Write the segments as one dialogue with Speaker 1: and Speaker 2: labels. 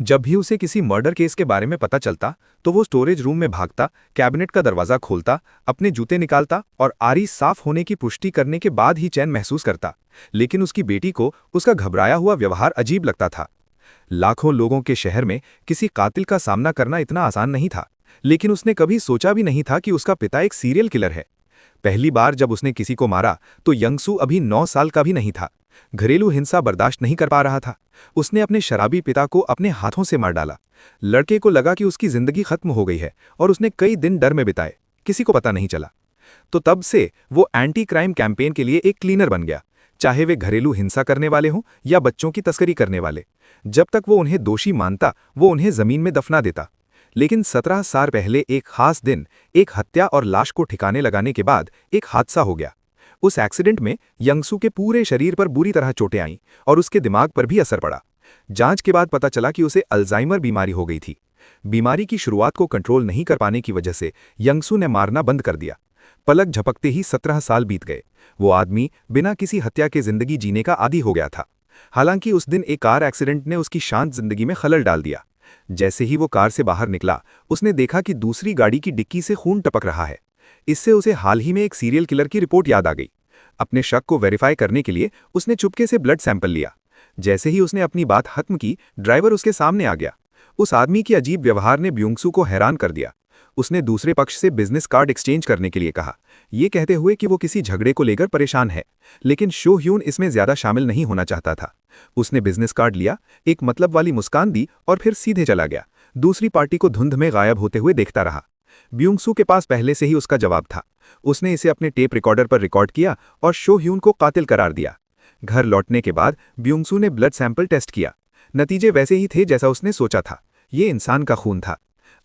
Speaker 1: जब भी उसे किसी मर्डर केस के बारे में पता चलता तो वो स्टोरेज रूम में भागता, कैबिनेट का दरवाजा खोलता, अपने जूते निकालता और आरी साफ होने की पुष्टि करने के बाद ही चैन महसूस करता। लेकिन उसकी बेटी को उसका घबराया हुआ व्यवहार अजीब लगता था। लाखों लोगों के शहर में किसी कातिल का सामना करना इतना आसान नहीं था, लेकिन उसने कभी सोचा भी नहीं था कि उसका पिता एक सीरियल किलर है। पहली बार जब उसने किसी को मारा तो यंगसू अभी 9 साल का भी नहीं था। घरेलू हिंसा बर्दाश्त नहीं कर पा रहा था। उसने अपने शराबी पिता को अपने हाथों से मार डाला। लड़के को लगा कि उसकी जिंदगी खत्म हो गई है और उसने कई दिन डर में बिताए। किसी को पता नहीं चला। तो तब से वो एंटी क्राइम कैंपेन के लिए एक क्लीनर बन गया, चाहे वे घरेलू हिंसा करने वाले हों या बच्चों की तस्करी करने वाले। जब तक वो उन्हें दोषी मानता वो उन्हें जमीन में दफना देता। लेकिन 17 साल पहले एक खास दिन, एक हत्या और लाश को ठिकाने लगाने के बाद एक हादसा हो गया। उस एक्सीडेंट में यंगसू के पूरे शरीर पर बुरी तरह चोटें आईं और उसके दिमाग पर भी असर पड़ा। जांच के बाद पता चला कि उसे अल्जाइमर बीमारी हो गई थी। बीमारी की शुरुआत को कंट्रोल नहीं कर पाने की वजह से यंगसू ने मारना बंद कर दिया। पलक झपकते ही 17 साल बीत गए। वो आदमी बिना किसी हत्या के जिंदगी जीने का आदी हो गया था। हालांकि उस दिन एक कार एक्सीडेंट ने उसकी शांत जिंदगी में खलल डाल दिया। जैसे ही वो कार से बाहर निकला, उसने देखा कि दूसरी गाड़ी की डिक्की से खून टपक रहा है। इससे उसे हाल ही में एक सीरियल किलर की रिपोर्ट याद आ गई। अपने शक को वेरीफाई करने के लिए उसने चुपके से ब्लड सैंपल लिया। जैसे ही उसने अपनी बात खत्म की, ड्राइवर उसके सामने आ गया। उस आदमी की अजीब व्यवहार ने ब्यूंगसू को हैरान कर दिया। उसने दूसरे पक्ष से बिजनेस कार्ड एक्सचेंज करने के लिए कहा, ये कहते हुए कि वो किसी झगड़े को लेकर परेशान है। लेकिन शो ह्यून इसमें ज्यादा शामिल नहीं होना चाहता था। उसने बिजनेस कार्ड लिया, एक मतलब वाली मुस्कान दी और फिर सीधे चला गया। दूसरी पार्टी को धुंध में गायब होते हुए देखता रहा। ब्यूंगसू के पास पहले से ही उसका जवाब था। उसने इसे अपने टेप रिकॉर्डर पर रिकॉर्ड किया और शो ह्यून को कातिल करार दिया। घर लौटने के बाद ब्यूंगसू ने ब्लड सैंपल टेस्ट किया। नतीजे वैसे ही थे जैसा उसने सोचा था। ये इंसान का खून था।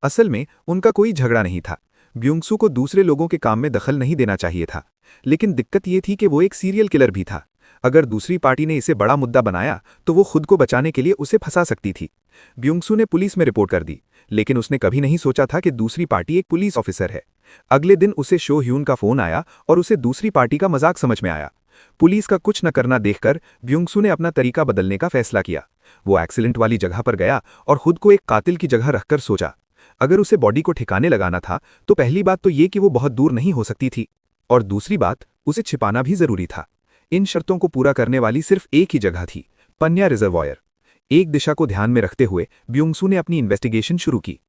Speaker 1: असल में उनका कोई झगड़ा नहीं था। ब्यूंगसू को दूसरे लोगों के काम में दखल नहीं देना चाहिए था। लेकिन दिक्कत ये थी कि वो एक सीरियल किलर भी था। अगर दूसरी पार्टी ने इसे बड़ा मुद्दा बनाया तो वो खुद को बचाने के लिए उसे फंसा सकती थी। ब्यूंगसू ने पुलिस में रिपोर्ट कर दी, लेकिन उसने कभी नहीं सोचा था कि दूसरी पार्टी एक पुलिस ऑफिसर है। अगले दिन उसे शो ह्यून का फोन आया और उसे दूसरी पार्टी का मजाक समझ में आया। पुलिस का कुछ न करना देखकर ब्यूंगसू ने अपना तरीका बदलने का फैसला किया। वो एक्सीडेंट वाली जगह पर गया और खुद को एक कातिल की जगह रखकर सोचा, अगर उसे बॉडी को ठिकाने लगाना था तो पहली बात तो ये कि वो बहुत दूर नहीं हो सकती थी, और दूसरी बात उसे छिपाना भी जरूरी था। इन शर्तों को पूरा करने वाली सिर्फ एक ही जगह थी, पन्या रिजर्वॉयर। एक दिशा को ध्यान में रखते हुए ब्यूंगसू ने अपनी इन्वेस्टिगेशन शुरू की।